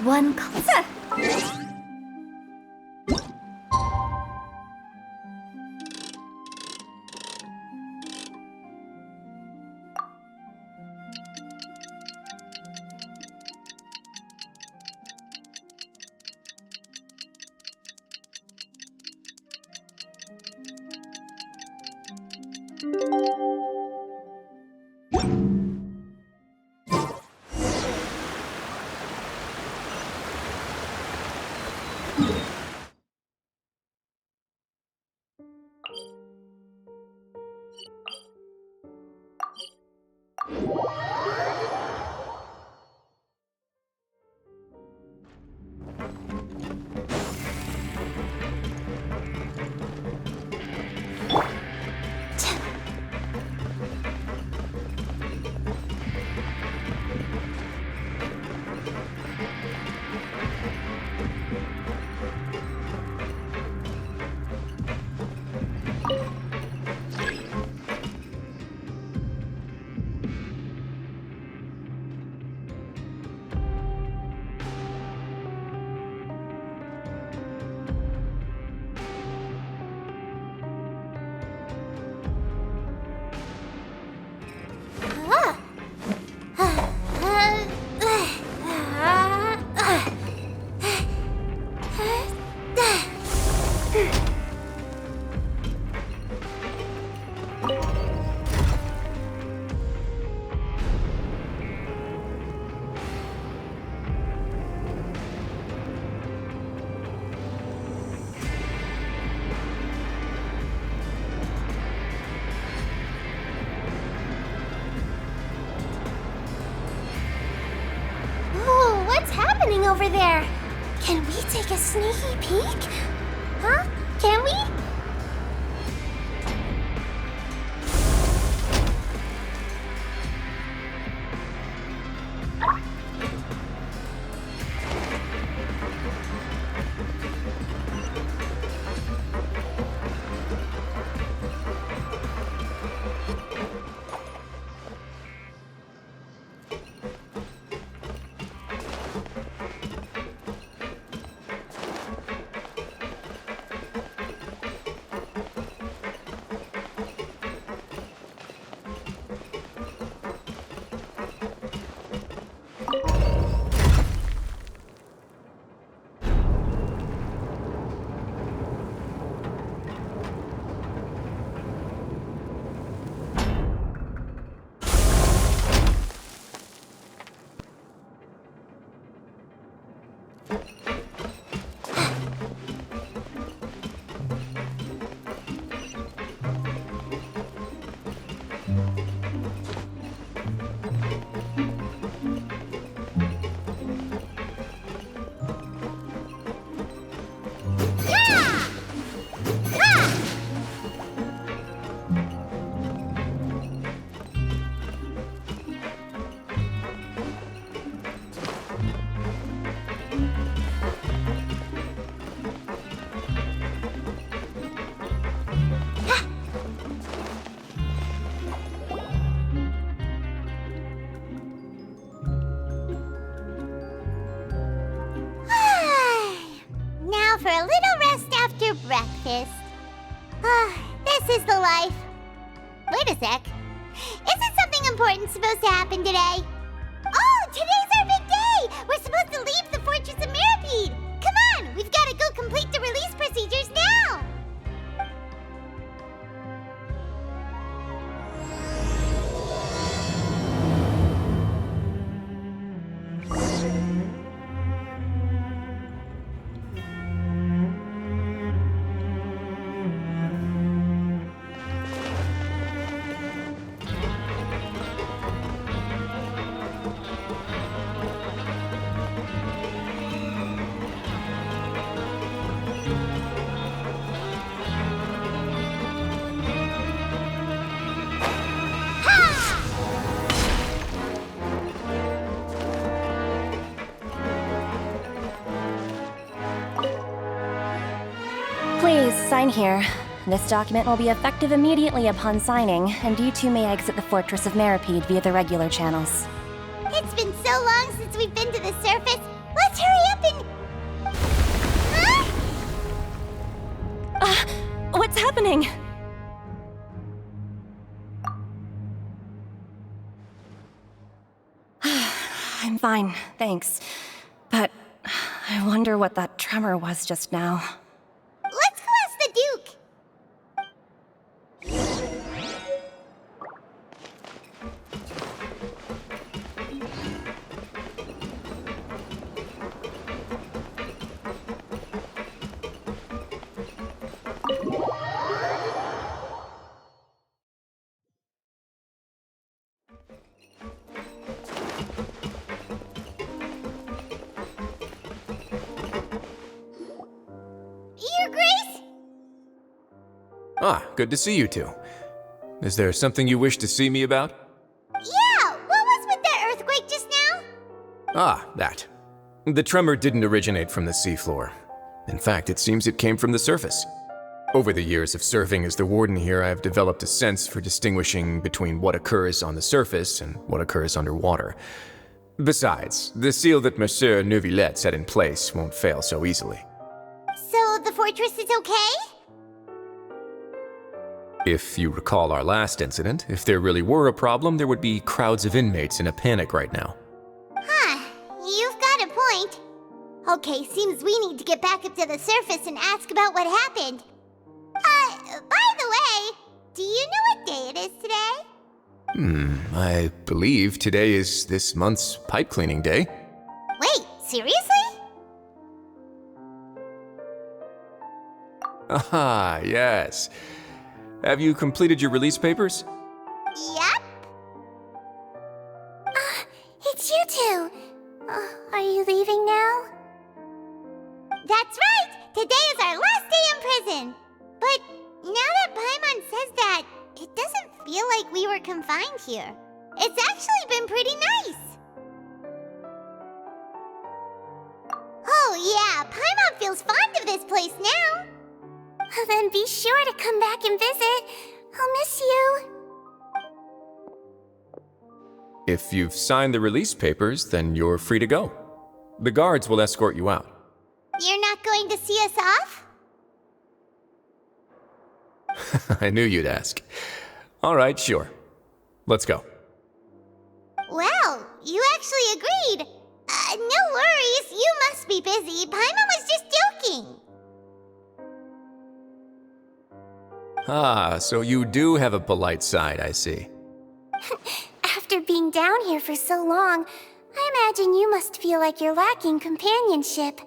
One closer. Over there. Can we take a sneaky peek? Huh? Can we? For a little rest after breakfast. This is the life. Wait a sec. Isn't something important supposed to happen today? Oh, today's our big day! We're supposed to leave the Fortress of Mirapede! Come on, we've got to go complete the release procedures now! Please, sign here. This document will be effective immediately upon signing, and you two may exit the Fortress of Mirapede via the regular channels. It's been so long since we've been to the surface. Let's happening? I'm fine, thanks. But I wonder what that tremor was just now. Let's go ask the Duke. Your Grace? Ah, good to see you two. Is there something you wish to see me about? Yeah, what was with that earthquake just now? Ah, that. The tremor didn't originate from the seafloor. In fact, it seems it came from the surface. Over the years of serving as the warden here, I've developed a sense for distinguishing between what occurs on the surface and what occurs underwater. Besides, the seal that Monsieur Neuvillette set in place won't fail so easily. So the fortress is okay? If you recall our last incident, if there really were a problem, there would be crowds of inmates in a panic right now. Huh, you've got a point. Okay, seems we need to get back up to the surface and ask about what happened. By the way, do you know what day it is today? I believe today is this month's pipe cleaning day. Wait, seriously? Ah, yes. Have you completed your release papers? Yep. It's you two. Are you leaving now? That's right! Today is our last day in prison! But now that Paimon says that, it doesn't feel like we were confined here. It's actually been pretty nice. Oh yeah, Paimon feels fond of this place now. Then be sure to come back and visit. I'll miss you. If you've signed the release papers, then you're free to go. The guards will escort you out. You're not going to see us off? I knew you'd ask. All right, sure. Let's go. Well, you actually agreed. No worries, you must be busy. Paimon was just joking. Ah, so you do have a polite side, I see. After being down here for so long, I imagine you must feel like you're lacking companionship.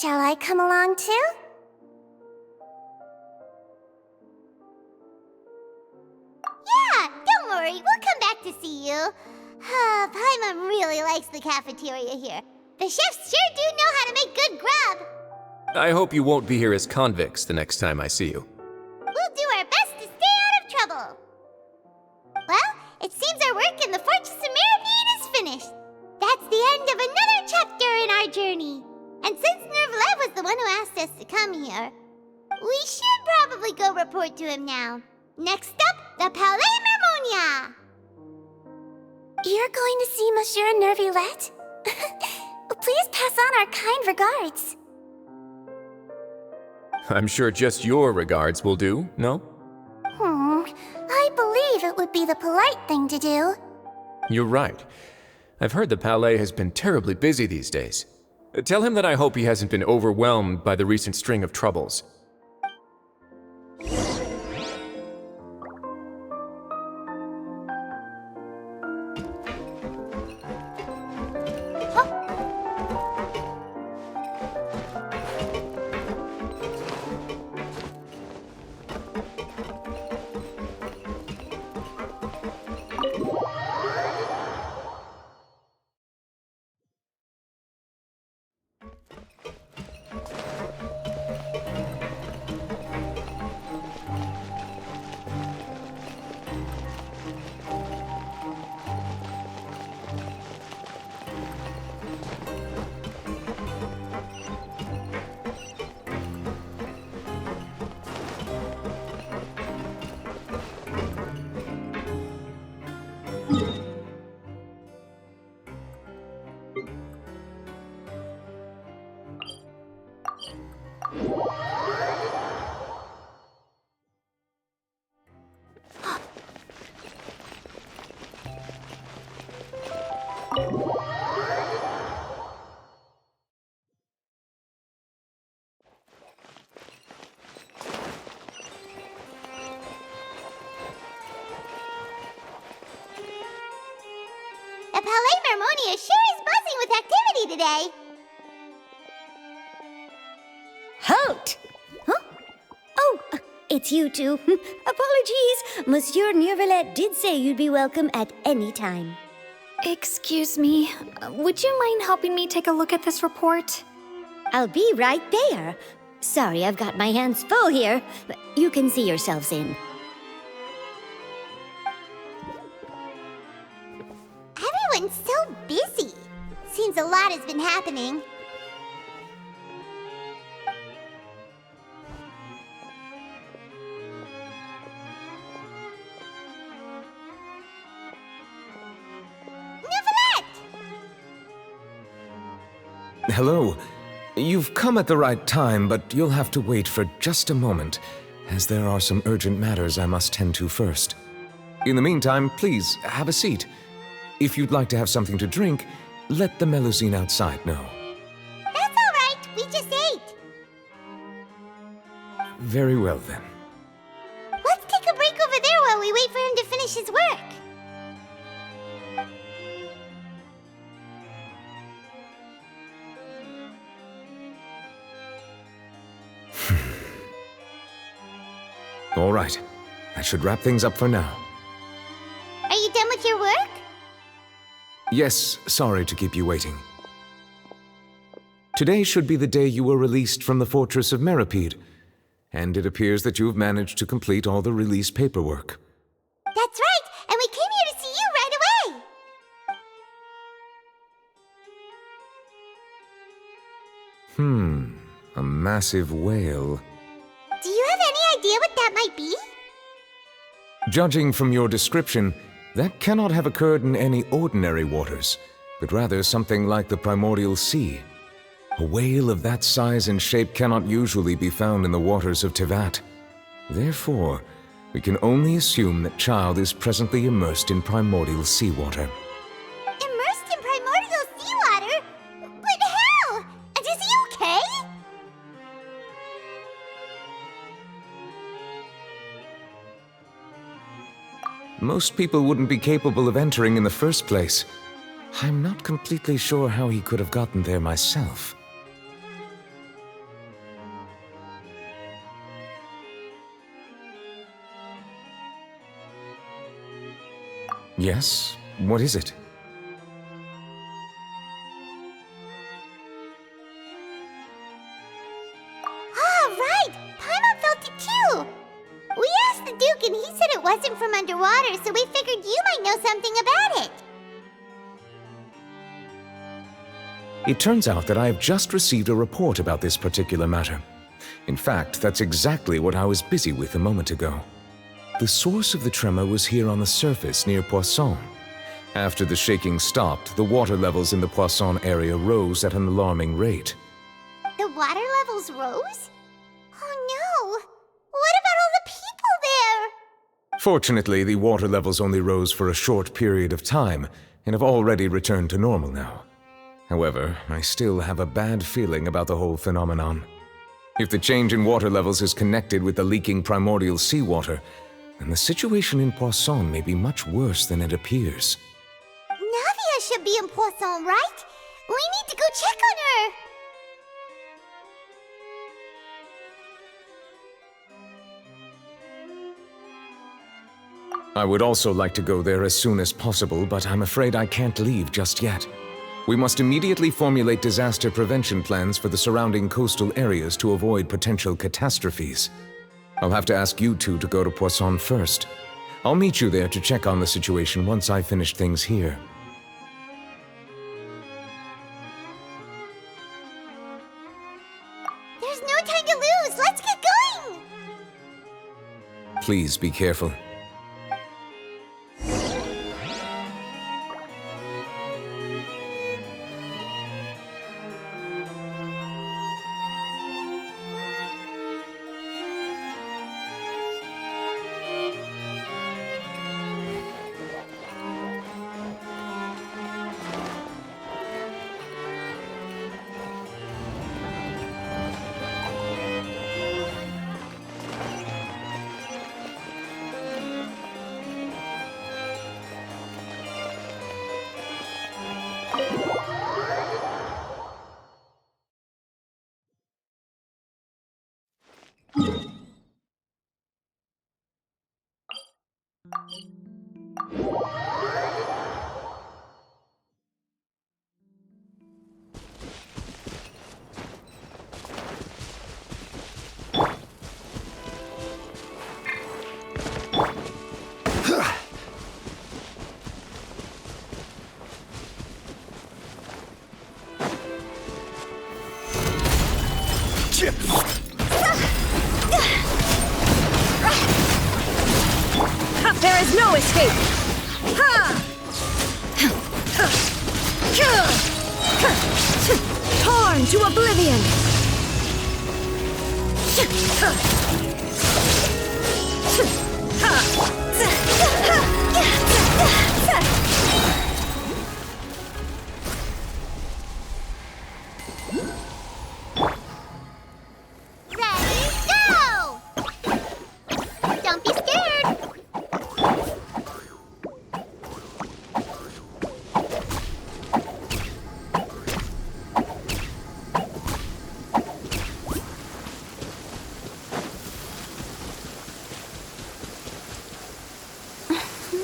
Shall I come along too? Yeah, don't worry, we'll come back to see you. Paimon really likes the cafeteria here. The chefs sure do know how to make good grub. I hope you won't be here as convicts the next time I see you. We'll do our best to stay out of trouble. Well, it seems our work in the Fortress of Mirabine is finished. That's the end of another chapter in our journey. And since Neuvillette was the one who asked us to come here, we should probably go report to him now. Next up, the Palais Mermonia. You're going to see Monsieur Neuvillette? Please pass on our kind regards. I'm sure just your regards will do, no? I believe it would be the polite thing to do. You're right. I've heard the Palais has been terribly busy these days. Tell him that I hope he hasn't been overwhelmed by the recent string of troubles. Chalet Mermonia sure is buzzing with activity today. Halt! Huh? Oh, it's you two. Apologies. Monsieur Neuvillette did say you'd be welcome at any time. Excuse me, would you mind helping me take a look at this report? I'll be right there. Sorry, I've got my hands full here. But you can see yourselves in. Everyone's so busy. Seems a lot has been happening. Hello. You've come at the right time, but you'll have to wait for just a moment, as there are some urgent matters I must tend to first. In the meantime, please, have a seat. If you'd like to have something to drink, let the Melusine outside know. That's all right. We just ate. Very well, then. Let's take a break over there while we wait for him to finish his work. All right. That should wrap things up for now. Are you done with your work? Yes, sorry to keep you waiting. Today should be the day you were released from the Fortress of Meripede, and it appears that you have managed to complete all the release paperwork. That's right, and we came here to see you right away. A massive whale. Do you have any idea what that might be? Judging from your description, that cannot have occurred in any ordinary waters, but rather something like the primordial sea. A whale of that size and shape cannot usually be found in the waters of Teyvat. Therefore, we can only assume that Child is presently immersed in primordial seawater. Immersed in primordial seawater? But how? And is he okay? Most people wouldn't be capable of entering in the first place. I'm not completely sure how he could have gotten there myself. Yes? What is it? Ah, right! Paimon felt it too! We asked the Duke and he said it wasn't from underwater, so we figured you might know something about it. It turns out that I have just received a report about this particular matter. In fact, that's exactly what I was busy with a moment ago. The source of the tremor was here on the surface near Poisson. After the shaking stopped, the water levels in the Poisson area rose at an alarming rate. The water levels rose? Oh no! What about all the people there? Fortunately, the water levels only rose for a short period of time and have already returned to normal now. However, I still have a bad feeling about the whole phenomenon. If the change in water levels is connected with the leaking primordial seawater, then the situation in Poisson may be much worse than it appears. Navia should be in Poisson, right? We need to go check on her! I would also like to go there as soon as possible, but I'm afraid I can't leave just yet. We must immediately formulate disaster prevention plans for the surrounding coastal areas to avoid potential catastrophes. I'll have to ask you two to go to Poisson first. I'll meet you there to check on the situation once I finish things here. There's no time to lose! Let's get going! Please be careful. There is no escape! Torn to oblivion! Ready, go! Don't be scared.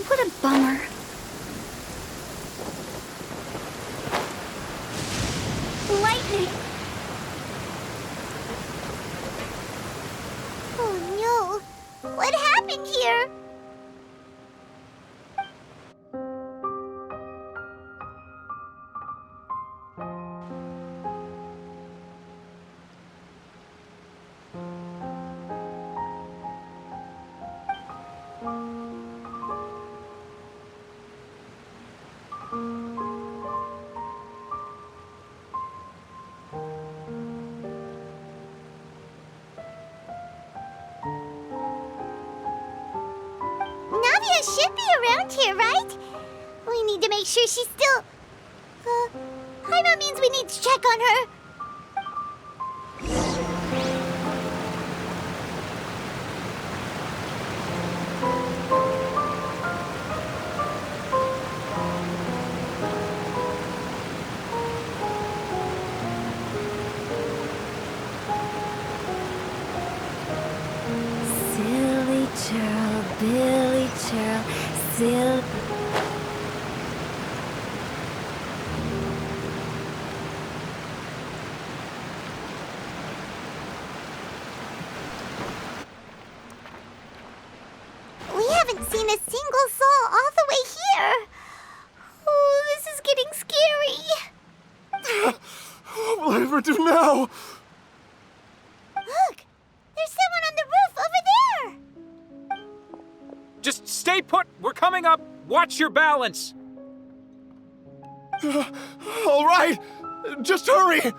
What a bummer. Lightning! Oh no! What happened here? Navia should be around here, right? We need to make sure she's still... Paimon means we need to check on her. Silly churl, Billy churl, silly... We haven't seen a single soul all the way here. Oh, this is getting scary. What will I ever do now? Look! There's someone on the roof over there! Just stay put. We're coming up. Watch your balance. All right, just hurry.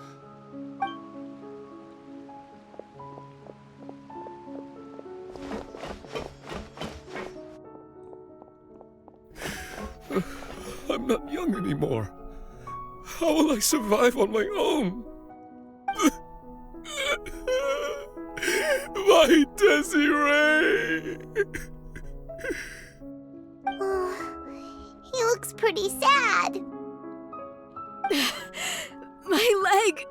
I'm not young anymore. How will I survive on my own? My Desiree! Oh, he looks pretty sad. My leg!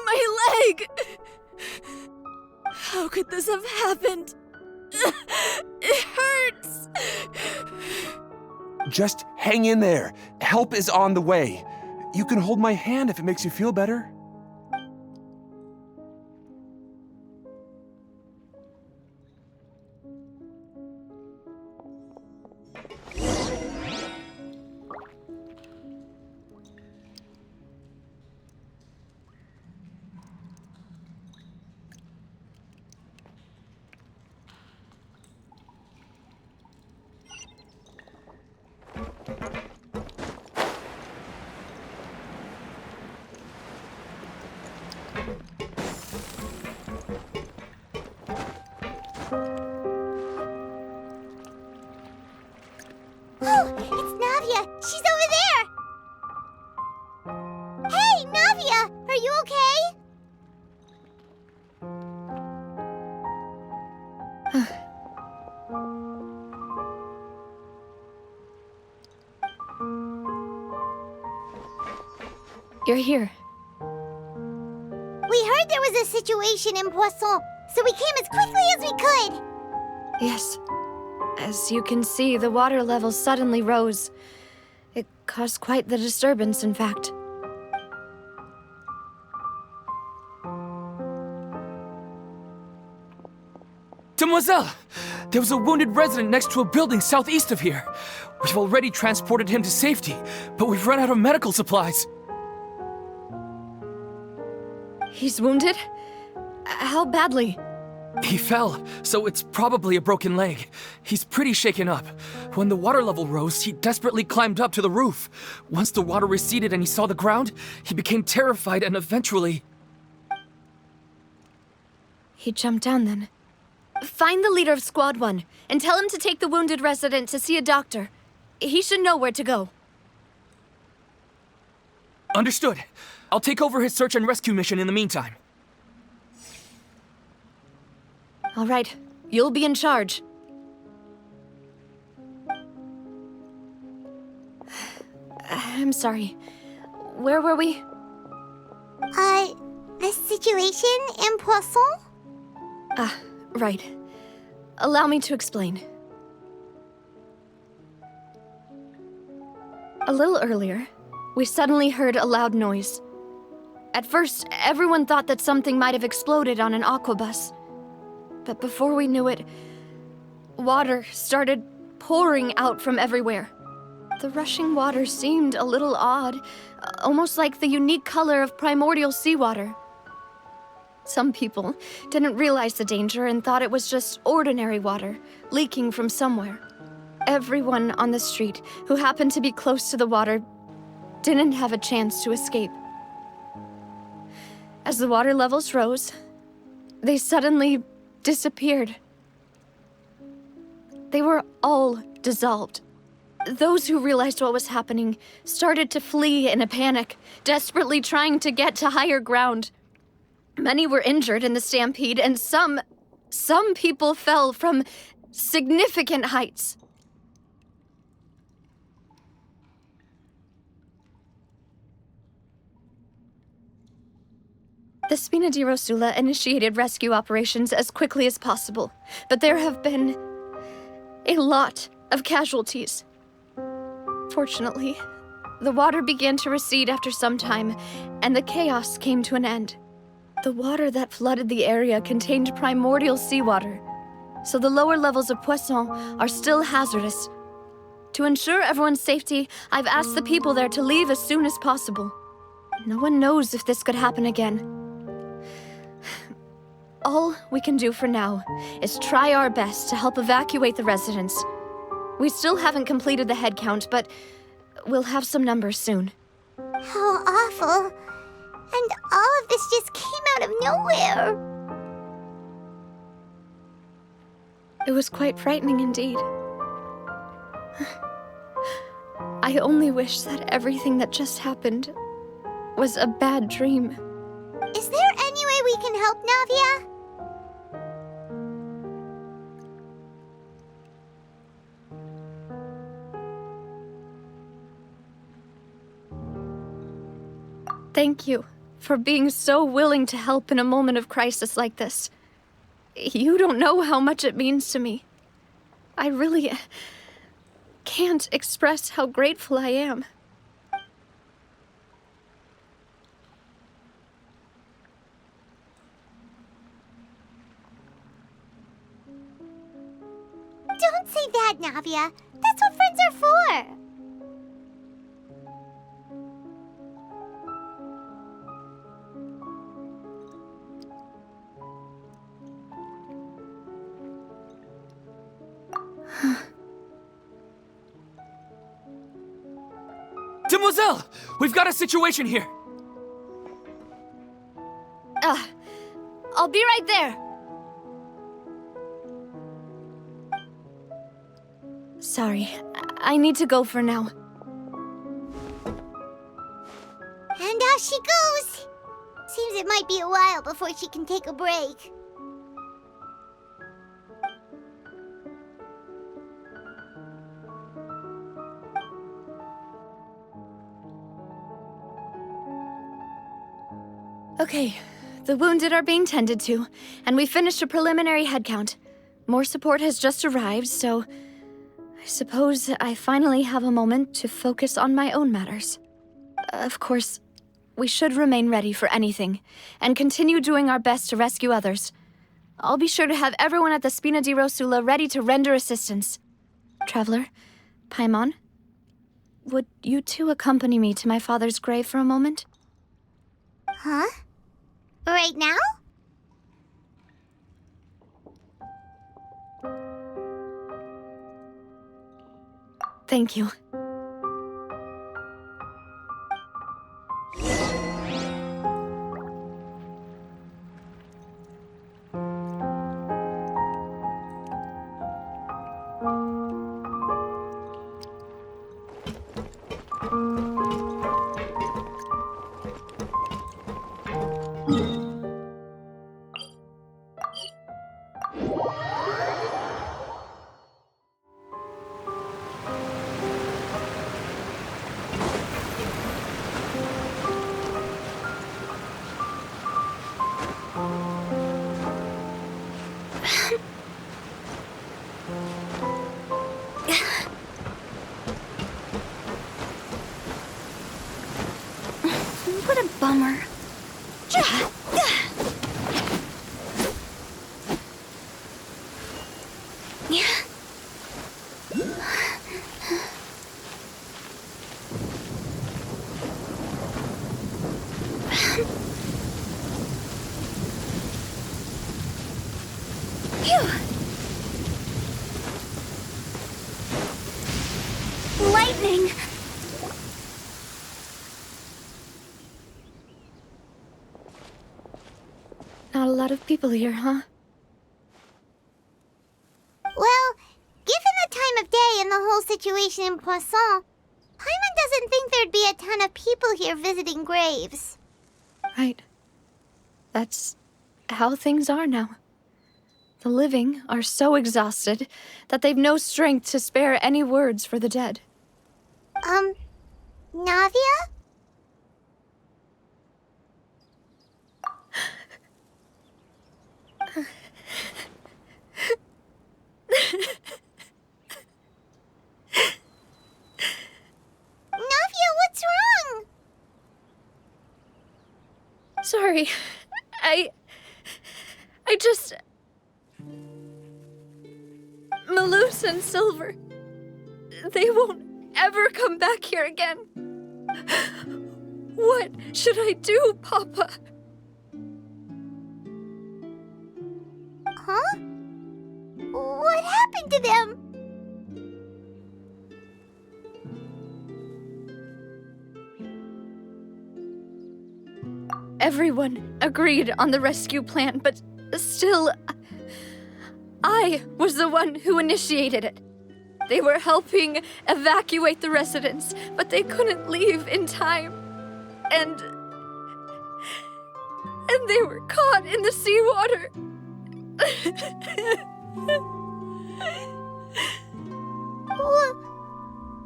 My leg! How could this have happened? It hurts! Just hang in there. Help is on the way. You can hold my hand if it makes you feel better. Oh, it's Navia! She's over there! Hey, Navia! Are you okay? You're here. We heard there was a situation in Poisson, so we came as quickly as we could. Yes. As you can see, the water level suddenly rose. It caused quite the disturbance, in fact. Demoiselle! There was a wounded resident next to a building southeast of here. We've already transported him to safety, but we've run out of medical supplies. He's wounded? How badly? He fell, so it's probably a broken leg. He's pretty shaken up. When the water level rose, he desperately climbed up to the roof. Once the water receded and he saw the ground, he became terrified and eventually... He jumped down then. Find the leader of Squad 1 and tell him to take the wounded resident to see a doctor. He should know where to go. Understood. I'll take over his search and rescue mission in the meantime. All right, you'll be in charge. I'm sorry. Where were we? The situation in Poisson? Ah, right. Allow me to explain. A little earlier, we suddenly heard a loud noise. At first, everyone thought that something might have exploded on an aquabus. But before we knew it, water started pouring out from everywhere. The rushing water seemed a little odd, almost like the unique color of primordial seawater. Some people didn't realize the danger and thought it was just ordinary water, leaking from somewhere. Everyone on the street who happened to be close to the water didn't have a chance to escape. As the water levels rose, they suddenly disappeared. They were all dissolved. Those who realized what was happening started to flee in a panic, desperately trying to get to higher ground. Many were injured in the stampede, and some people fell from significant heights. The Spina di Rosula initiated rescue operations as quickly as possible, but there have been a lot of casualties. Fortunately, the water began to recede after some time, and the chaos came to an end. The water that flooded the area contained primordial seawater, so the lower levels of Poisson are still hazardous. To ensure everyone's safety, I've asked the people there to leave as soon as possible. No one knows if this could happen again. All we can do for now is try our best to help evacuate the residents. We still haven't completed the head count, but we'll have some numbers soon. How awful. And all of this just came out of nowhere. It was quite frightening indeed. I only wish that everything that just happened was a bad dream. Is there any way we can help, Navia? Thank you for being so willing to help in a moment of crisis like this. You don't know how much it means to me. I really can't express how grateful I am. Don't say that, Navia. That's what friends are for. Demoiselle! We've got a situation here! I'll be right there. Sorry, I need to go for now. And out she goes. Seems it might be a while before she can take a break. Okay, the wounded are being tended to, and we finished a preliminary head count. More support has just arrived, so I suppose I finally have a moment to focus on my own matters. Of course, we should remain ready for anything, and continue doing our best to rescue others. I'll be sure to have everyone at the Spina di Rosula ready to render assistance. Traveler, Paimon, would you two accompany me to my father's grave for a moment? Huh? Right now? Thank you. What a bummer. Lightning! Not a lot of people here, huh? Well, given the time of day and the whole situation in Poisson, Paimon doesn't think there'd be a ton of people here visiting graves. Right. That's how things are now. The living are so exhausted that they've no strength to spare any words for the dead. Navia? Navia, what's wrong? Sorry. I just... Malus and Silver. They won't ever come back here again. What should I do, Papa? Huh? What happened to them? Everyone agreed on the rescue plan, but still, I was the one who initiated it. They were helping evacuate the residents, but they couldn't leave in time. And they were caught in the seawater.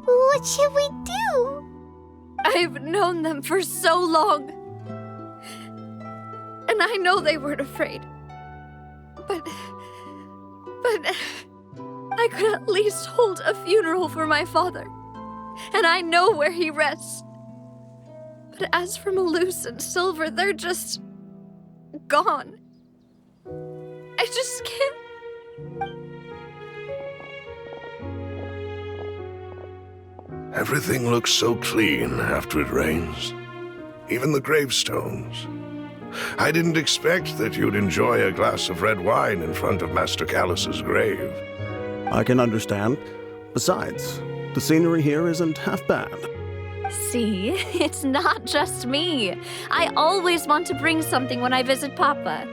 What should we do? I've known them for so long. And I know they weren't afraid. But I could at least hold a funeral for my father. And I know where he rests. But as for Malus and Silver, they're just gone. I just can't. Everything looks so clean after it rains. Even the gravestones. I didn't expect that you'd enjoy a glass of red wine in front of Master Callus's grave. I can understand. Besides, the scenery here isn't half bad. See, it's not just me. I always want to bring something when I visit Papa.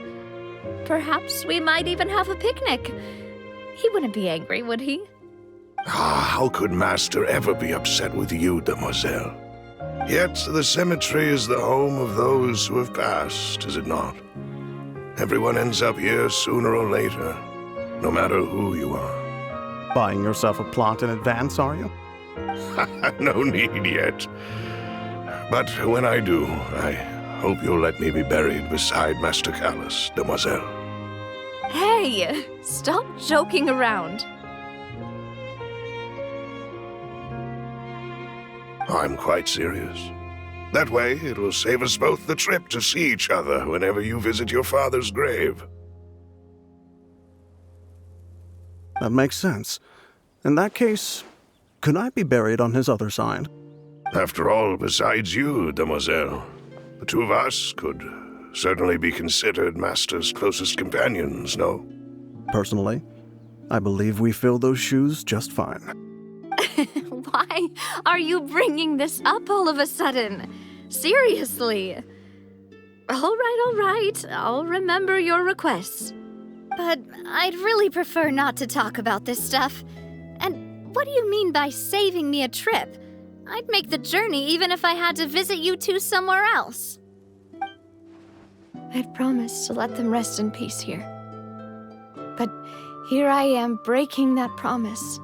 Perhaps we might even have a picnic. He wouldn't be angry, would he? How could Master ever be upset with you, demoiselle? Yet the cemetery is the home of those who have passed, is it not? Everyone ends up here sooner or later, no matter who you are. Buying yourself a plot in advance, are you? No need yet. But when I do, I hope you'll let me be buried beside Master Callus, demoiselle. Hey, stop joking around. I'm quite serious. That way, it will save us both the trip to see each other whenever you visit your father's grave. That makes sense. In that case, could I be buried on his other side? After all, besides you, demoiselle, the two of us could certainly be considered Master's closest companions, no? Personally, I believe we fill those shoes just fine. Why are you bringing this up all of a sudden? Seriously. All right. I'll remember your requests. But I'd really prefer not to talk about this stuff. And what do you mean by saving me a trip? I'd make the journey even if I had to visit you two somewhere else. I'd promised to let them rest in peace here. But here I am breaking that promise.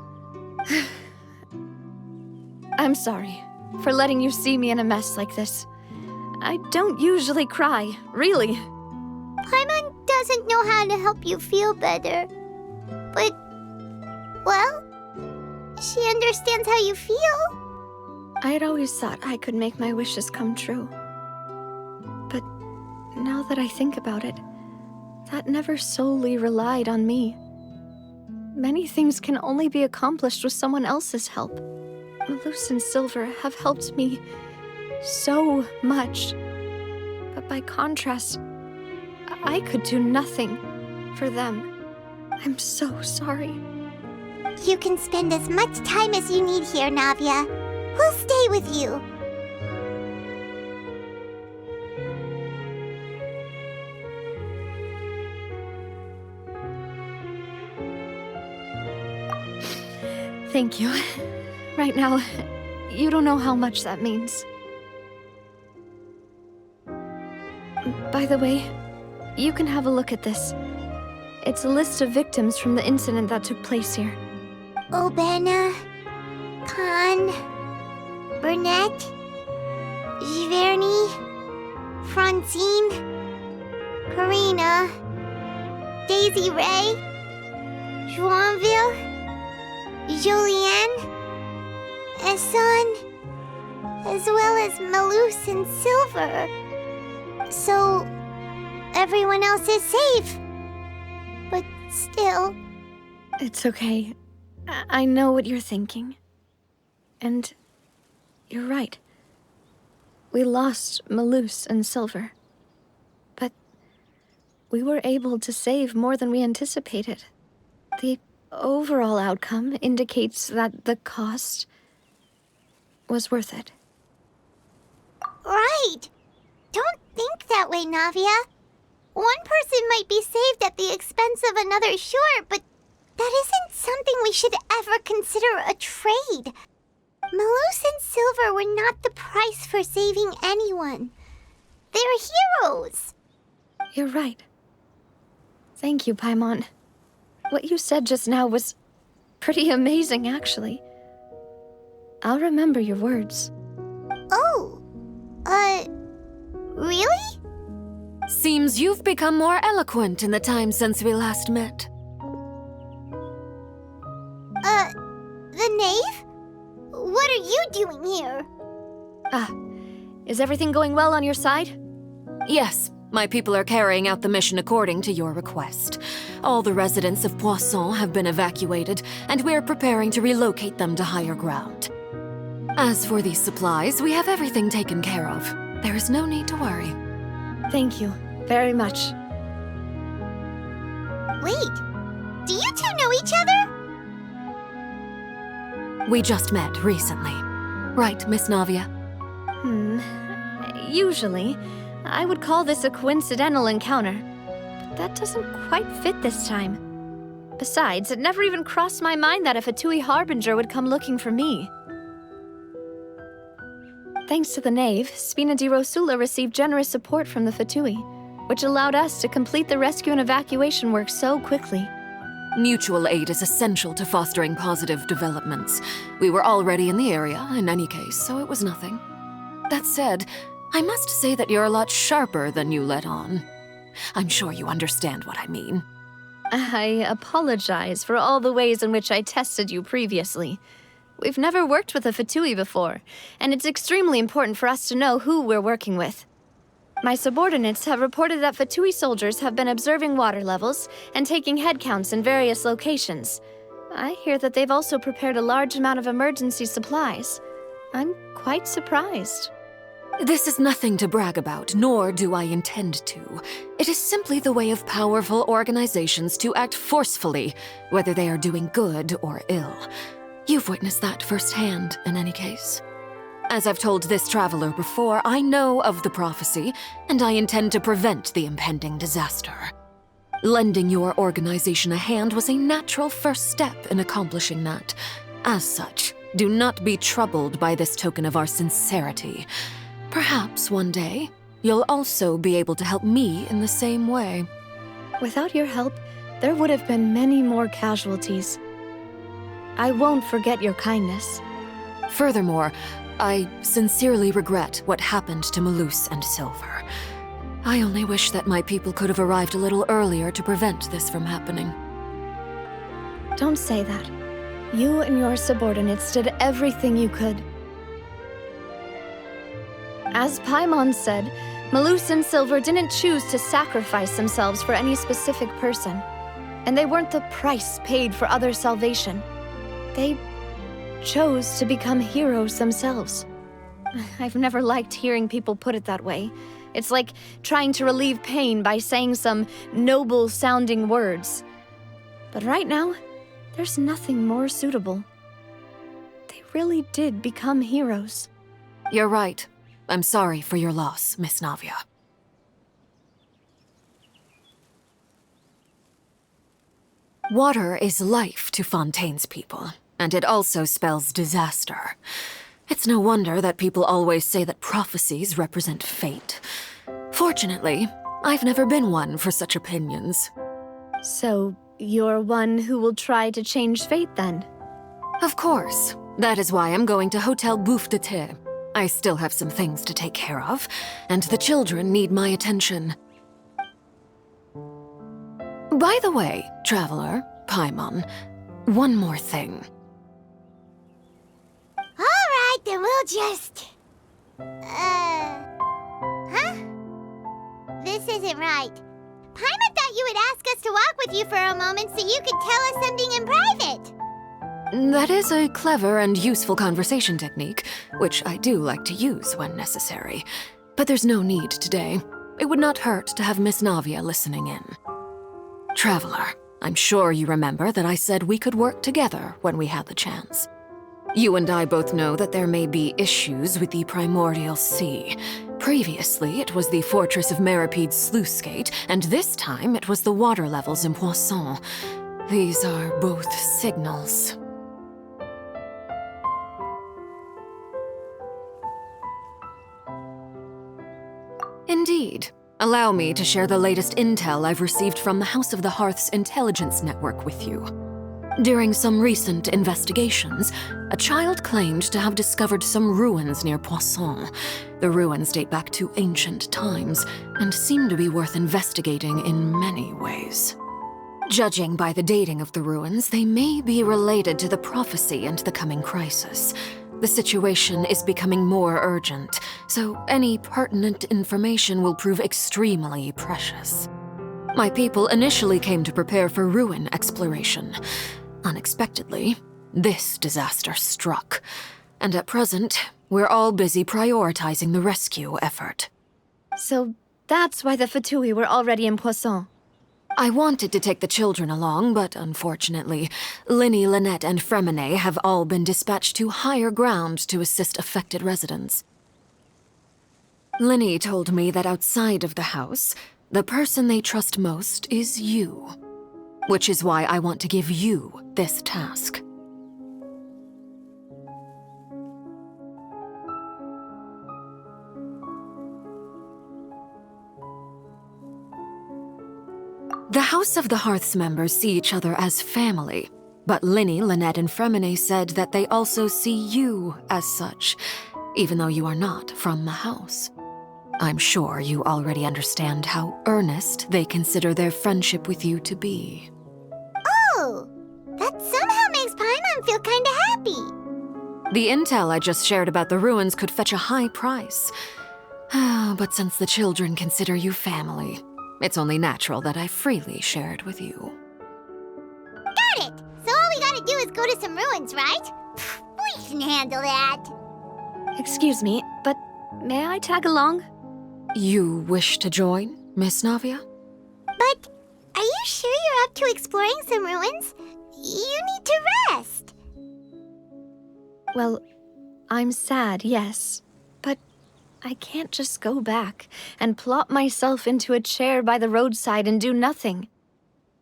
I'm sorry for letting you see me in a mess like this. I don't usually cry, really. Paimon doesn't know how to help you feel better. But, well, she understands how you feel. I had always thought I could make my wishes come true. But now that I think about it, that never solely relied on me. Many things can only be accomplished with someone else's help. Malus and Silver have helped me so much. But by contrast, I could do nothing for them. I'm so sorry. You can spend as much time as you need here, Navia. We'll stay with you. Thank you. Right now, you don't know how much that means. By the way, you can have a look at this. It's a list of victims from the incident that took place here. Obena, Khan, Burnett, Giverny, Francine, Karina, Daisy Ray, Joinville, Julianne, Esson, as well as Malus and Silver. So, everyone else is safe. But still... It's okay. I know what you're thinking. And you're right. We lost Malus and Silver. But we were able to save more than we anticipated. The overall outcome indicates that the cost was worth it. Right! Don't think that way, Navia. One person might be saved at the expense of another, sure, but that isn't something we should ever consider a trade. Malus and Silver were not the price for saving anyone. They're heroes. You're right. Thank you, Paimon. What you said just now was pretty amazing, actually. I'll remember your words. Oh, really? Seems you've become more eloquent in the time since we last met. The knave? What are you doing here? Is everything going well on your side? Yes, my people are carrying out the mission according to your request. All the residents of Poisson have been evacuated, and we're preparing to relocate them to higher ground. As for these supplies, we have everything taken care of. There is no need to worry. Thank you very much. Wait, do you two know each other? We just met recently. Right, Miss Navia? Usually, I would call this a coincidental encounter. But that doesn't quite fit this time. Besides, it never even crossed my mind that a Fatui Harbinger would come looking for me. Thanks to the Knave, Spina di Rosula received generous support from the Fatui, which allowed us to complete the rescue and evacuation work so quickly. Mutual aid is essential to fostering positive developments. We were already in the area, in any case, so it was nothing. That said, I must say that you're a lot sharper than you let on. I'm sure you understand what I mean. I apologize for all the ways in which I tested you previously. We've never worked with a Fatui before, and it's extremely important for us to know who we're working with. My subordinates have reported that Fatui soldiers have been observing water levels and taking head counts in various locations. I hear that they've also prepared a large amount of emergency supplies. I'm quite surprised. This is nothing to brag about, nor do I intend to. It is simply the way of powerful organizations to act forcefully, whether they are doing good or ill. You've witnessed that firsthand, in any case. As I've told this traveler before, I know of the prophecy, and I intend to prevent the impending disaster. Lending your organization a hand was a natural first step in accomplishing that. As such, do not be troubled by this token of our sincerity. Perhaps one day, you'll also be able to help me in the same way. Without your help, there would have been many more casualties. I won't forget your kindness. Furthermore, I sincerely regret what happened to Malus and Silver. I only wish that my people could have arrived a little earlier to prevent this from happening. Don't say that. You and your subordinates did everything you could. As Paimon said, Malus and Silver didn't choose to sacrifice themselves for any specific person. And they weren't the price paid for others' salvation. They chose to become heroes themselves. I've never liked hearing people put it that way. It's like trying to relieve pain by saying some noble-sounding words. But right now, there's nothing more suitable. They really did become heroes. You're right. I'm sorry for your loss, Miss Navia. Water is life to Fontaine's people, and it also spells disaster. It's no wonder that people always say that prophecies represent fate. Fortunately, I've never been one for such opinions. So, you're one who will try to change fate, then? Of course. That is why I'm going to Hotel Bouffe de Thé. I still have some things to take care of, and the children need my attention. By the way, traveler, Paimon, one more thing. Alright, then we'll just... Huh? This isn't right. Paimon thought you would ask us to walk with you for a moment so you could tell us something in private. That is a clever and useful conversation technique, which I do like to use when necessary. But there's no need today. It would not hurt to have Miss Navia listening in. Traveler, I'm sure you remember that I said we could work together when we had the chance. You and I both know that there may be issues with the Primordial Sea. Previously, it was the fortress of Maripede's sluice gate, and this time it was the water levels in Poisson. These are both signals. Indeed. Allow me to share the latest intel I've received from the House of the Hearth's intelligence network with you. During some recent investigations, a child claimed to have discovered some ruins near Poisson. The ruins date back to ancient times and seem to be worth investigating in many ways. Judging by the dating of the ruins, they may be related to the prophecy and the coming crisis. The situation is becoming more urgent, so any pertinent information will prove extremely precious. My people initially came to prepare for ruin exploration. Unexpectedly, this disaster struck, and at present, we're all busy prioritizing the rescue effort. So that's why the Fatui were already in Poisson. I wanted to take the children along, but unfortunately, Linny, Lynette, and Fremine have all been dispatched to higher ground to assist affected residents. Linny told me that outside of the house, the person they trust most is you. Which is why I want to give you this task. The House of the Hearth's members see each other as family, but Linny, Lynette, and Fremine said that they also see you as such, even though you are not from the house. I'm sure you already understand how earnest they consider their friendship with you to be. Oh, that somehow makes Paimon feel kinda happy. The intel I just shared about the ruins could fetch a high price. But since the children consider you family, it's only natural that I freely share it with you. Got it! So all we gotta do is go to some ruins, right? We can handle that. Excuse me, but May I tag along? You wish to join, Miss Navia? But are you sure you're up to exploring some ruins? You need to rest. Well, I'm sad, yes. But I can't just go back and plop myself into a chair by the roadside and do nothing.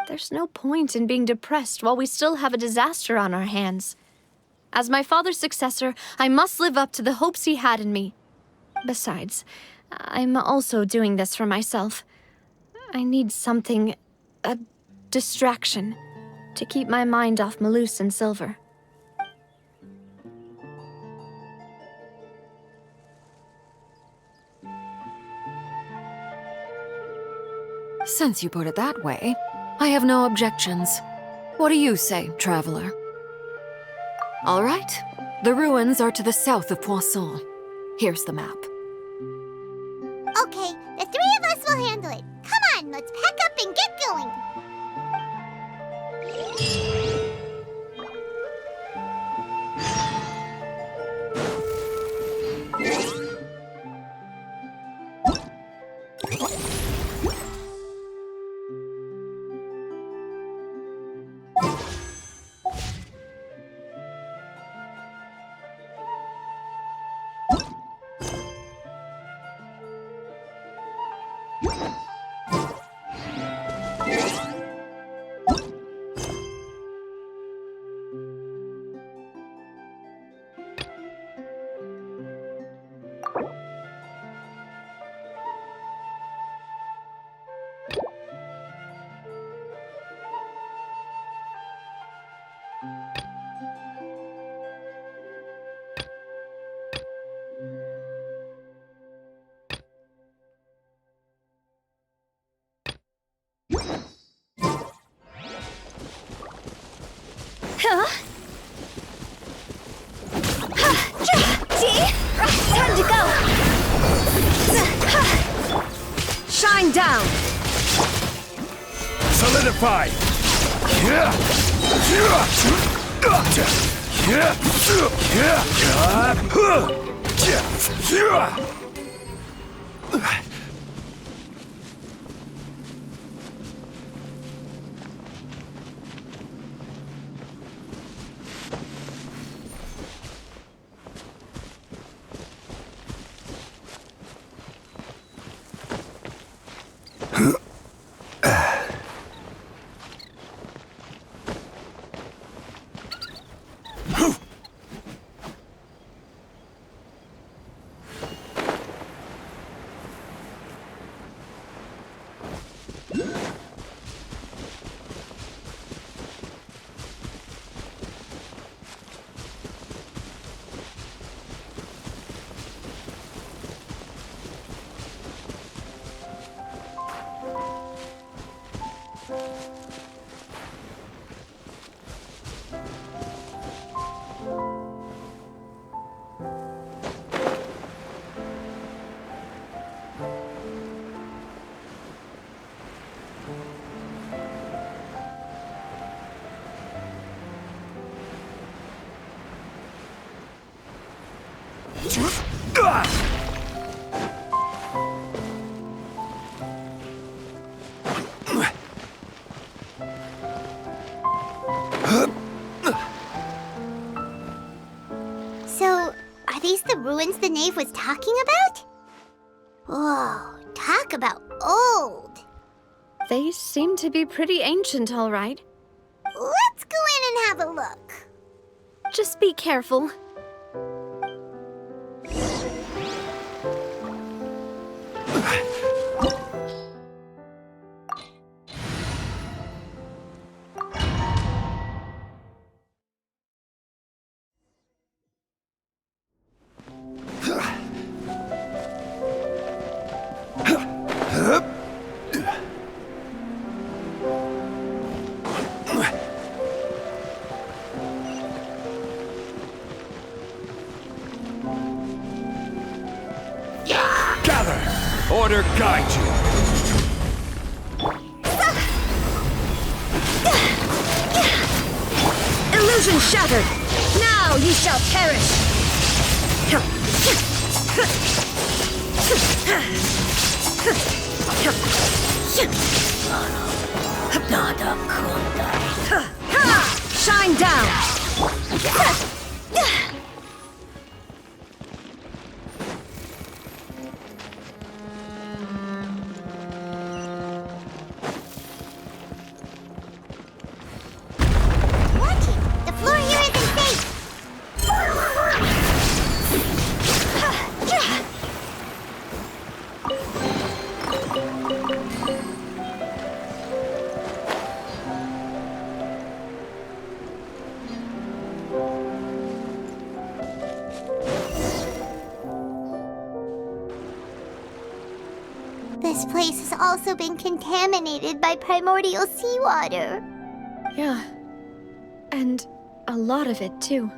There's no point in being depressed while we still have a disaster on our hands. As my father's successor, I must live up to the hopes he had in me. Besides, I'm also doing this for myself. I need something, a distraction, to keep my mind off Malus and Silver. Since you put it that way, I have no objections. What do you say, traveler? All right. The ruins are to the south of Poisson. Here's the map. Okay, the three of us will handle it. Come on, let's pack up and get going. Time to go! Shine down! Solidify! So, are these the ruins the knave was talking about? Whoa, talk about old. They seem to be pretty ancient, all right. Let's go in and have a look. Just be careful. Order guide you. Illusion shattered! Now ye shall perish! Shine down! Watch it! The floor here isn't safe! This place has also been contaminated by primordial seawater. Yeah. And a lot of it, too.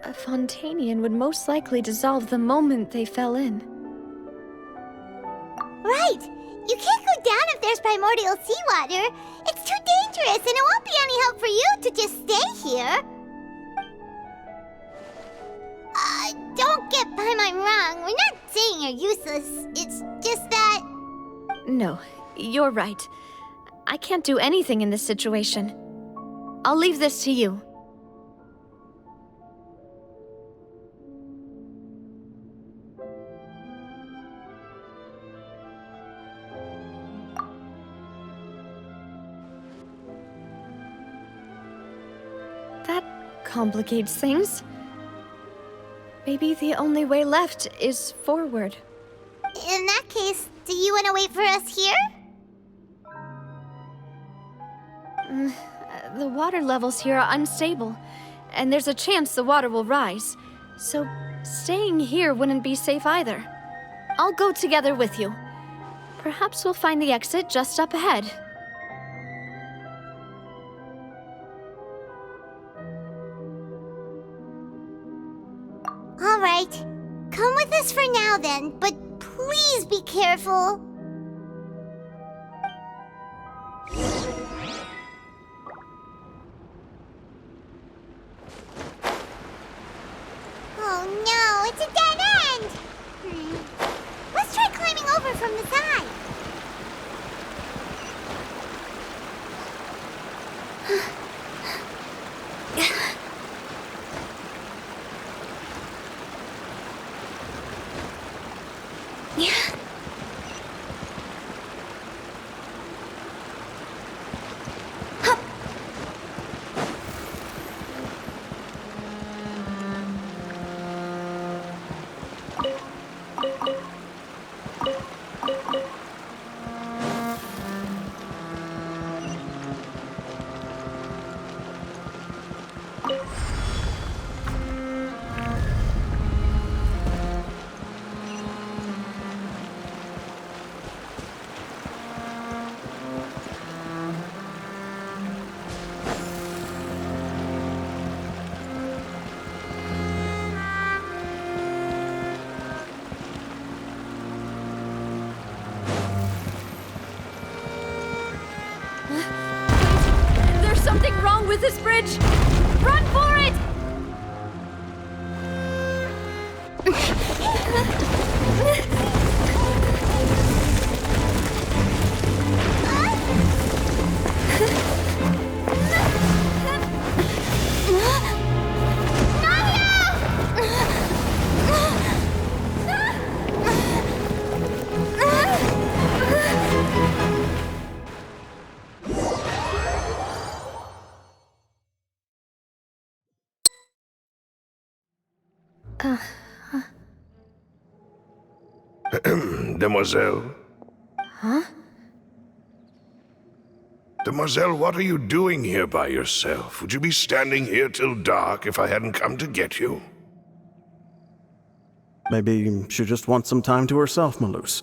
A Fontainian would most likely dissolve the moment they fell in. Right! You can't go down if there's primordial seawater. It's too dangerous, and it won't be any help for you to just stay here. Don't get Paimon wrong. We're not saying you're useless. It's just that... No, you're right. I can't do anything in this situation. I'll leave this to you. That complicates things. Maybe the only way left is forward. In that case, do you want to wait for us here? The water levels here are unstable, and there's a chance the water will rise. So staying here wouldn't be safe either. I'll go together with you. Perhaps we'll find the exit just up ahead. All right. Come with us for now then, but please be careful. Oh no, it's a dead end! Let's try climbing over from the side. There's something wrong with this bridge! Run for it! Demoiselle? Huh? Demoiselle, what are you doing here by yourself? Would you be standing here till dark if I hadn't come to get you? Maybe she just wants some time to herself, Maloose.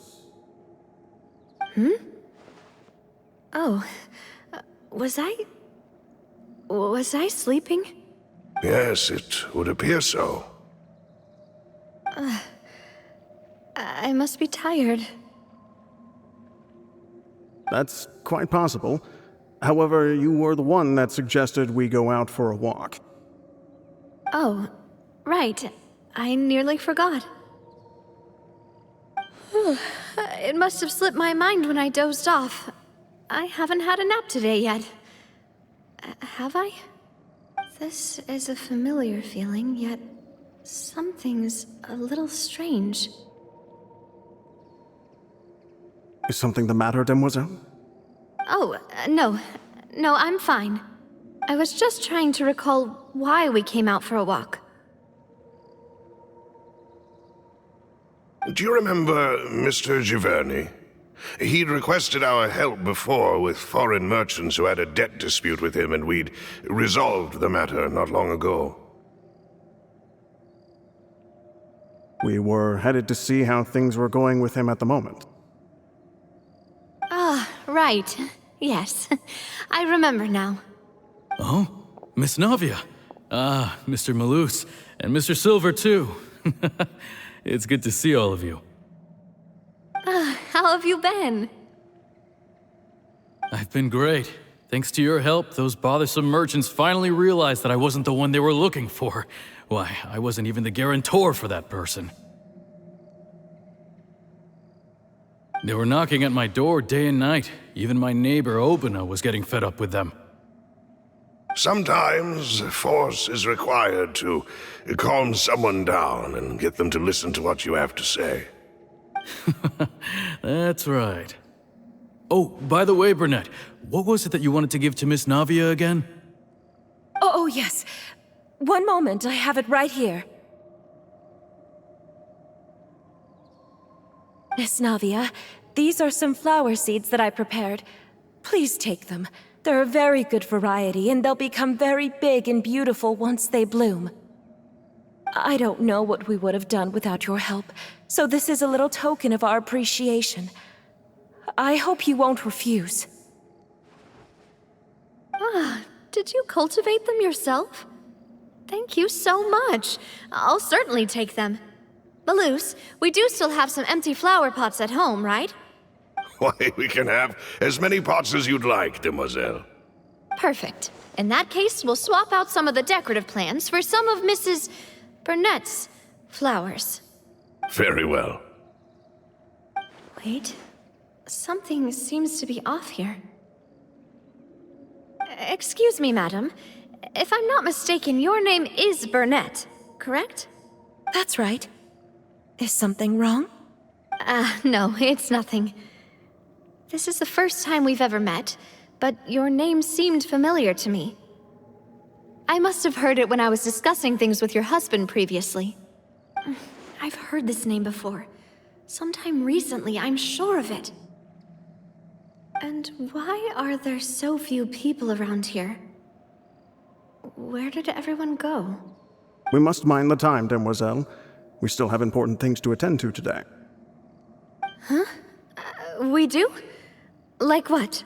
Oh, was I sleeping? Yes, it would appear so. I must be tired. That's quite possible. However, you were the one that suggested we go out for a walk. Oh, right. I nearly forgot. It must have slipped my mind when I dozed off. I haven't had a nap today yet. Have I? This is a familiar feeling, yet something's a little strange. Is something the matter, Demoiselle? Oh, no. No, I'm fine. I was just trying to recall why we came out for a walk. Do you remember Mr. Giverny? He'd requested our help before with foreign merchants who had a debt dispute with him, and we'd resolved the matter not long ago. We were headed to see how things were going with him at the moment. Ah, right. Yes. I remember now. Oh, Miss Navia. Ah, Mr. Malus, and Mr. Silver, too. It's good to see all of you. How have you been? I've been great. Thanks to your help, those bothersome merchants finally realized that I wasn't the one they were looking for. Why, I wasn't even the guarantor for that person. They were knocking at my door day and night. Even my neighbor, Obina, was getting fed up with them. Sometimes force is required to calm someone down and get them to listen to what you have to say. That's right. Oh, by the way, Burnett, what was it that you wanted to give to Miss Navia again? Oh, yes. One moment, I have it right here. Miss Navia, these are some flower seeds that I prepared. Please take them. They're a very good variety, and they'll become very big and beautiful once they bloom. I don't know what we would have done without your help, so this is a little token of our appreciation. I hope you won't refuse. Ah, did you cultivate them yourself? Thank you so much. I'll certainly take them. Malus, we do still have some empty flower pots at home, right? Why, we can have as many pots as you'd like, Demoiselle. Perfect. In that case, we'll swap out some of the decorative plants for some of Mrs. Burnett's flowers. Very well. Wait. Something seems to be off here. Excuse me, madam. If I'm not mistaken, your name is Burnett, correct? That's right. Is something wrong? No, it's nothing. This is the first time we've ever met, but your name seemed familiar to me. I must have heard it when I was discussing things with your husband previously. I've heard this name before. Sometime recently, I'm sure of it. And why are there so few people around here? Where did everyone go? We must mind the time, Demoiselle. We still have important things to attend to today. Huh? We do? Like what?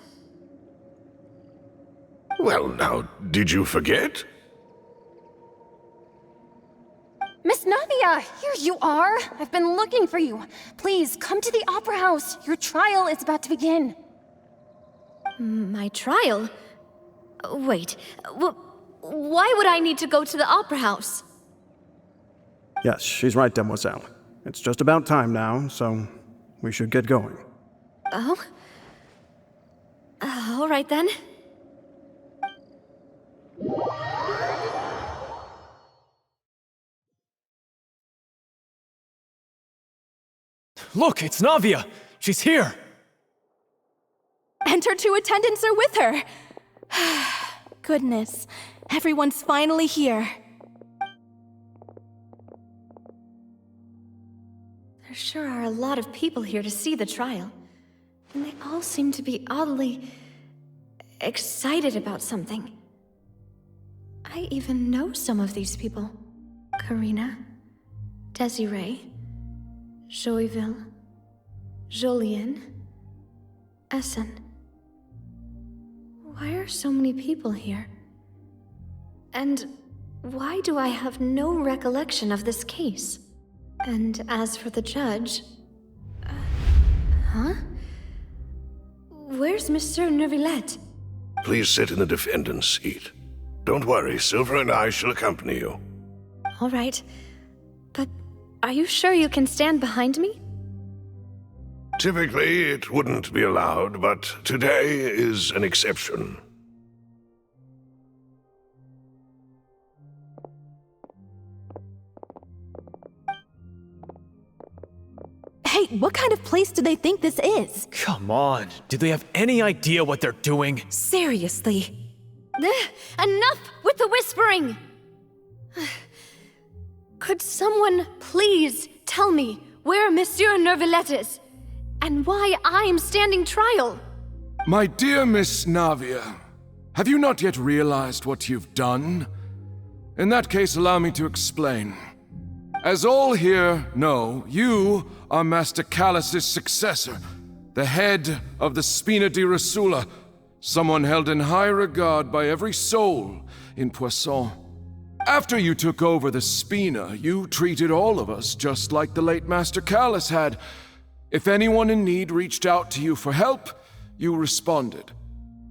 Well, now, did you forget? Miss Navia, here you are! I've been looking for you. Please, come to the Opera House. Your trial is about to begin. My trial? Wait, why would I need to go to the Opera House? Yes, she's right, Demoiselle. It's just about time now, so we should get going. Oh? All right then. Look, it's Navia! She's here! And her two attendants are with her! Goodness, everyone's finally here. There sure are a lot of people here to see the trial. And they all seem to be oddly excited about something. I even know some of these people. Karina, Desiree, Joyville, Jolien, Essen. Why are so many people here? And why do I have no recollection of this case? And as for the judge... huh? Where's Monsieur Neuvillette? Please sit in the defendant's seat. Don't worry, Silver and I shall accompany you. All right. But are you sure you can stand behind me? Typically, it wouldn't be allowed, but today is an exception. Hey, what kind of place do they think this is? Come on, do they have any idea what they're doing? Seriously. Enough with the whispering! Could someone please tell me where Monsieur Neuvillette is? And why I'm standing trial? My dear Miss Navia, have you not yet realized what you've done? In that case, allow me to explain. As all here know, you are Master Callus's successor, the head of the Spina di Rosula, someone held in high regard by every soul in Poisson. After you took over the Spina, you treated all of us just like the late Master Callus had. If anyone in need reached out to you for help, you responded.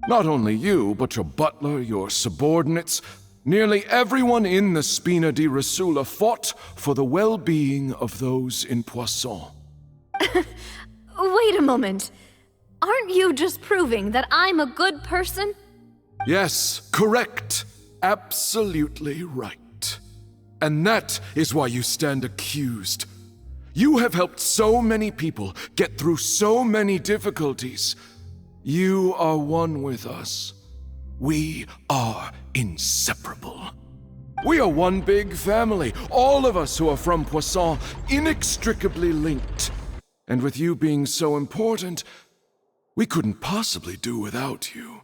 Not only you, but your butler, your subordinates, nearly everyone in the Spina di Rosula fought for the well-being of those in Poisson. Wait a moment. Aren't you just proving that I'm a good person? Yes, correct. Absolutely right. And that is why you stand accused. You have helped so many people get through so many difficulties. You are one with us. We are inseparable. We are one big family, all of us who are from Poisson, inextricably linked. And with you being so important, we couldn't possibly do without you.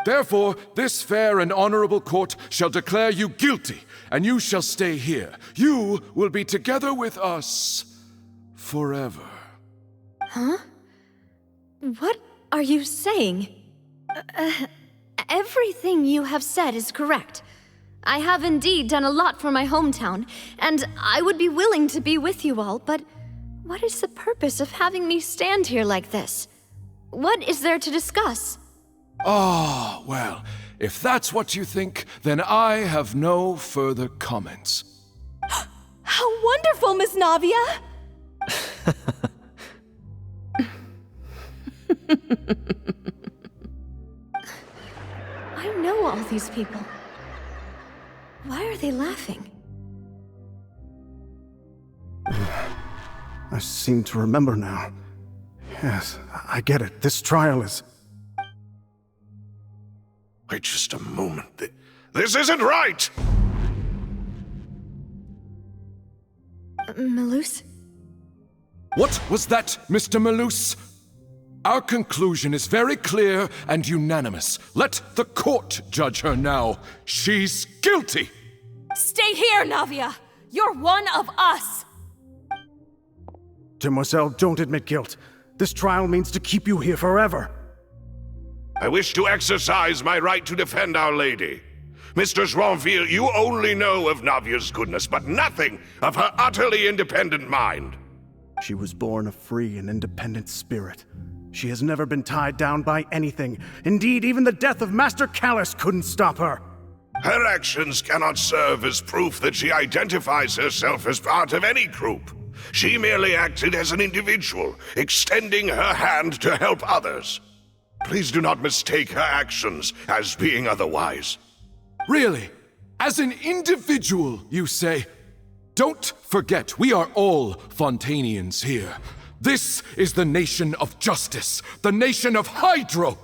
Therefore, this fair and honorable court shall declare you guilty, and you shall stay here. You will be together with us forever. Huh? What are you saying? Everything you have said is correct. I have indeed done a lot for my hometown, and I would be willing to be with you all, but what is the purpose of having me stand here like this? What is there to discuss? Ah, well, if that's what you think, then I have no further comments. How wonderful, Miss Navia! I know all these people. Why are they laughing? I seem to remember now. Yes, I get it. This trial is... Wait just a moment. This isn't right! Malus? What was that, Mr. Malus? Our conclusion is very clear and unanimous. Let the court judge her now. She's guilty! Stay here, Navia! You're one of us! Demoiselle, don't admit guilt. This trial means to keep you here forever. I wish to exercise my right to defend Our Lady. Mr. Joinville, you only know of Navia's goodness, but nothing of her utterly independent mind. She was born a free and independent spirit. She has never been tied down by anything. Indeed, even the death of Master Callus couldn't stop her. Her actions cannot serve as proof that she identifies herself as part of any group. She merely acted as an individual, extending her hand to help others. Please do not mistake her actions as being otherwise. Really? As an individual, you say? Don't forget, we are all Fontainians here. This is the nation of justice, the nation of Hydro.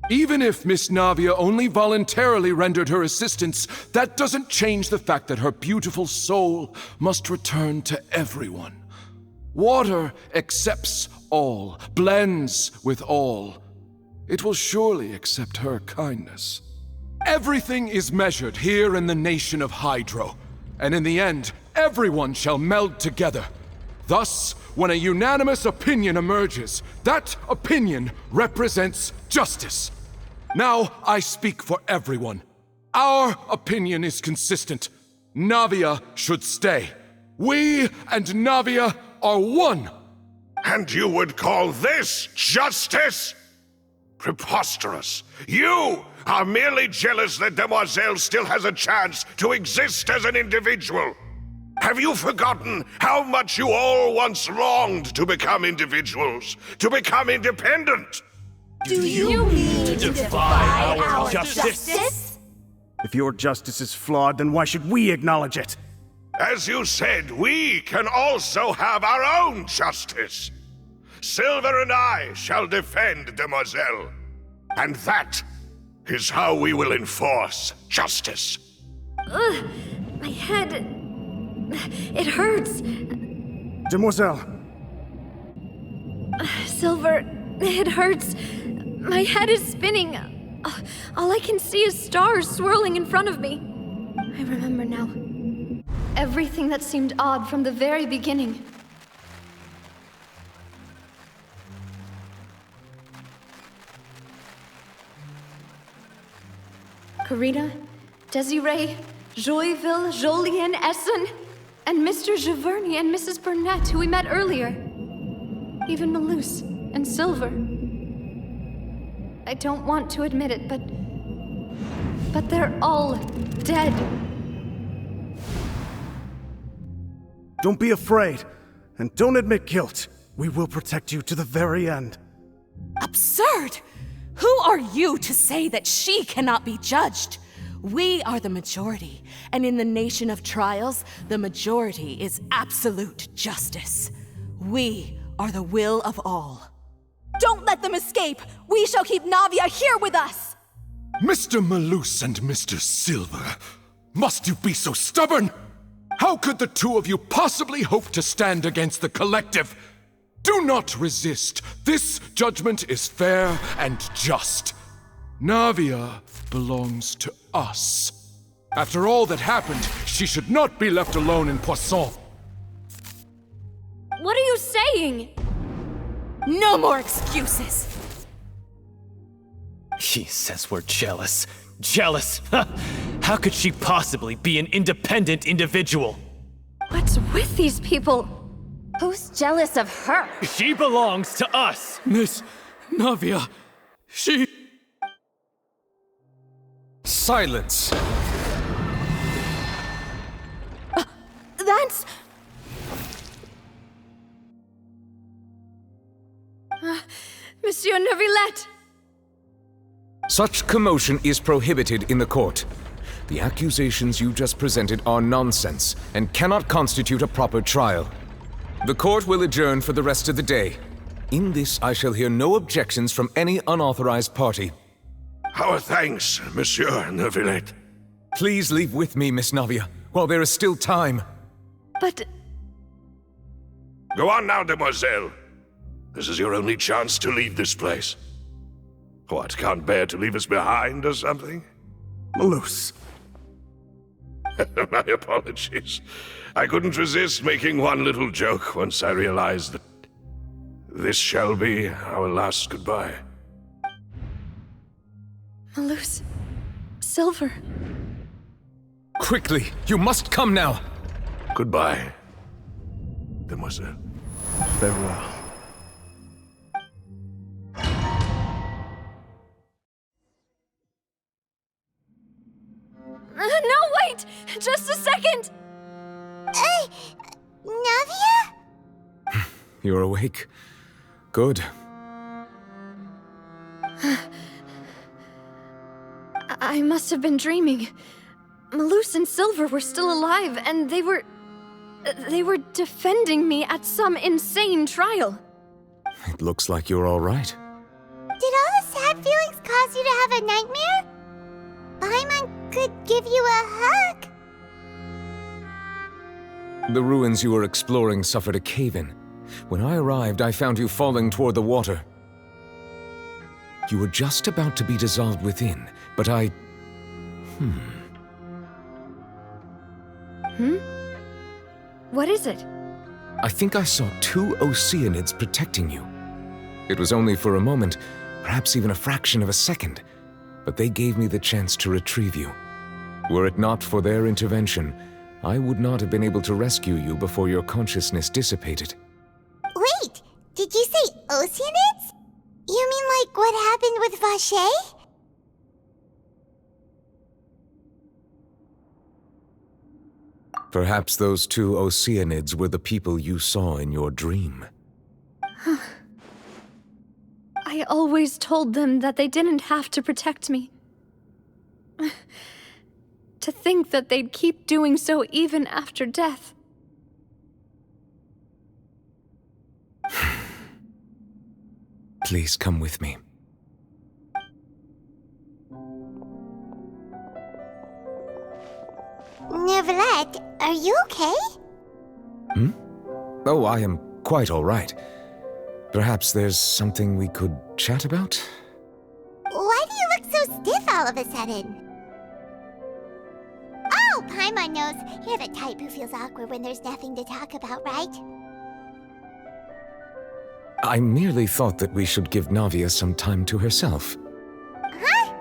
Even if Miss Navia only voluntarily rendered her assistance, that doesn't change the fact that her beautiful soul must return to everyone. Water accepts all, blends with all. It will surely accept her kindness. Everything is measured here in the nation of Hydro, and in the end, everyone shall meld together. Thus, when a unanimous opinion emerges, that opinion represents justice. Now I speak for everyone. Our opinion is consistent. Navia should stay. We and Navia are one. And you would call this justice? Preposterous. You are merely jealous that Demoiselle still has a chance to exist as an individual. Have you forgotten how much you all once longed to become individuals, to become independent? Do you mean to defy our justice? If your justice is flawed, then why should we acknowledge it? As you said, we can also have our own justice. Silver and I shall defend Demoiselle. And that is how we will enforce justice. Ugh, my head... it hurts. Demoiselle. Silver, it hurts. My head is spinning. All I can see is stars swirling in front of me. I remember now. Everything that seemed odd from the very beginning. Karina, Desiree, Joyville, Jolien, Essen, and Mr. Giverny and Mrs. Burnett, who we met earlier. Even Malus and Silver. I don't want to admit it, but they're all dead. Don't be afraid, and don't admit guilt. We will protect you to the very end. Absurd! Who are you to say that she cannot be judged? We are the majority, and in the nation of trials, the majority is absolute justice. We are the will of all. Don't let them escape! We shall keep Navia here with us! Mr. Malus and Mr. Silver, must you be so stubborn? How could the two of you possibly hope to stand against the collective? Do not resist. This judgment is fair and just. Navia belongs to us. After all that happened, she should not be left alone in Poisson. What are you saying? No more excuses! He says we're jealous. Jealous? How could she possibly be an independent individual? What's with these people? Who's jealous of her? She belongs to us! Miss Navia, she... Silence! That's... Monsieur Neuvillette! Such commotion is prohibited in the court. The accusations you just presented are nonsense and cannot constitute a proper trial. The court will adjourn for the rest of the day. In this, I shall hear no objections from any unauthorized party. Our thanks, Monsieur Neuvillette. Please leave with me, Miss Navia, while there is still time. But... Go on now, Demoiselle. This is your only chance to leave this place. What, can't bear to leave us behind or something? Malus. My apologies. I couldn't resist making one little joke once I realized that this shall be our last goodbye. Malus... Silver... Quickly, you must come now! Goodbye, Demoiselle. Farewell. No, wait! Just a second! Navia? You're awake. Good. I must have been dreaming. Malus and Silver were still alive, and they were defending me at some insane trial. It looks like you're all right. Did all the sad feelings cause you to have a nightmare? Paimon could give you a hug. The ruins you were exploring suffered a cave-in. When I arrived, I found you falling toward the water. You were just about to be dissolved within, but I... What is it? I think I saw two Oceanids protecting you. It was only for a moment, perhaps even a fraction of a second, but they gave me the chance to retrieve you. Were it not for their intervention, I would not have been able to rescue you before your consciousness dissipated. Wait, did you say Oceanids? You mean like what happened with Vache? Perhaps those two Oceanids were the people you saw in your dream. I always told them that they didn't have to protect me. To think that they'd keep doing so even after death. Please come with me. Neuvillette, are you okay? Oh, I am quite all right. Perhaps there's something we could chat about? Why do you look so stiff all of a sudden? Oh, Paimon knows. You're the type who feels awkward when there's nothing to talk about, right? I merely thought that we should give Navia some time to herself. Huh?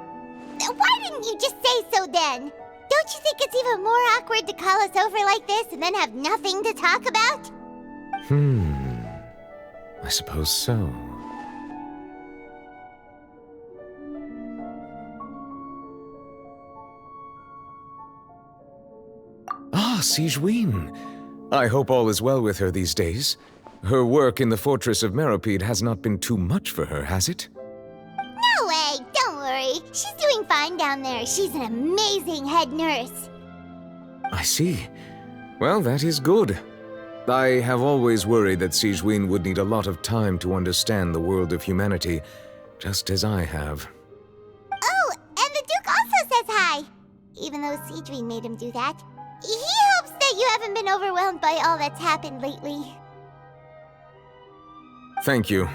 Why didn't you just say so then? Don't you think it's even more awkward to call us over like this and then have nothing to talk about? I suppose so. Ah, Sigewinne. I hope all is well with her these days. Her work in the Fortress of Meropide has not been too much for her, has it? No way! Don't worry. She's doing fine down there. She's an amazing head nurse. I see. Well, that is good. I have always worried that Sigewinne would need a lot of time to understand the world of humanity, just as I have. Oh, and the Duke also says hi! Even though Sigewinne made him do that. He hopes that you haven't been overwhelmed by all that's happened lately. Thank you.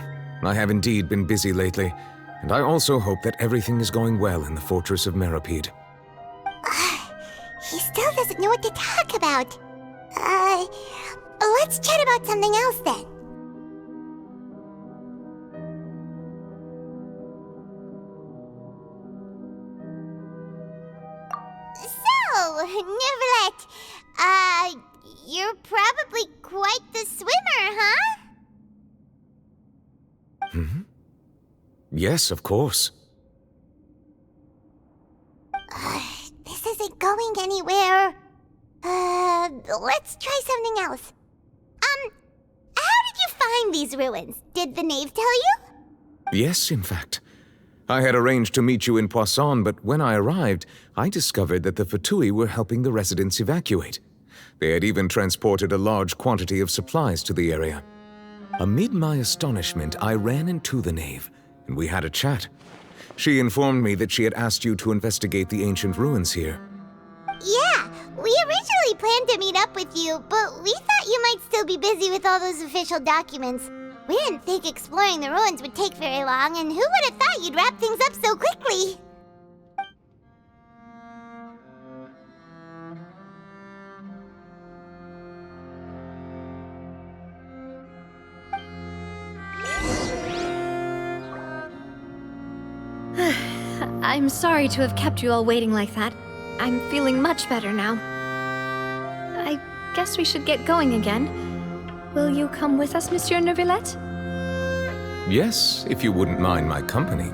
I have indeed been busy lately, and I also hope that everything is going well in the Fortress of Meropide. He still doesn't know what to talk about. Let's chat about something else then. So, Neuvillette, you're probably quite the swimmer, huh? Yes, of course. This isn't going anywhere. Let's try something else. How did you find these ruins? Did the knave tell you? Yes, in fact. I had arranged to meet you in Poisson, but when I arrived, I discovered that the Fatui were helping the residents evacuate. They had even transported a large quantity of supplies to the area. Amid my astonishment, I ran into the knave, and we had a chat. She informed me that she had asked you to investigate the ancient ruins here. Yeah, we originally planned to meet up with you, but we thought you might still be busy with all those official documents. We didn't think exploring the ruins would take very long, and who would have thought you'd wrap things up so quickly? I'm sorry to have kept you all waiting like that. I'm feeling much better now. I guess we should get going again. Will you come with us, Monsieur Neuvillette? Yes, if you wouldn't mind my company.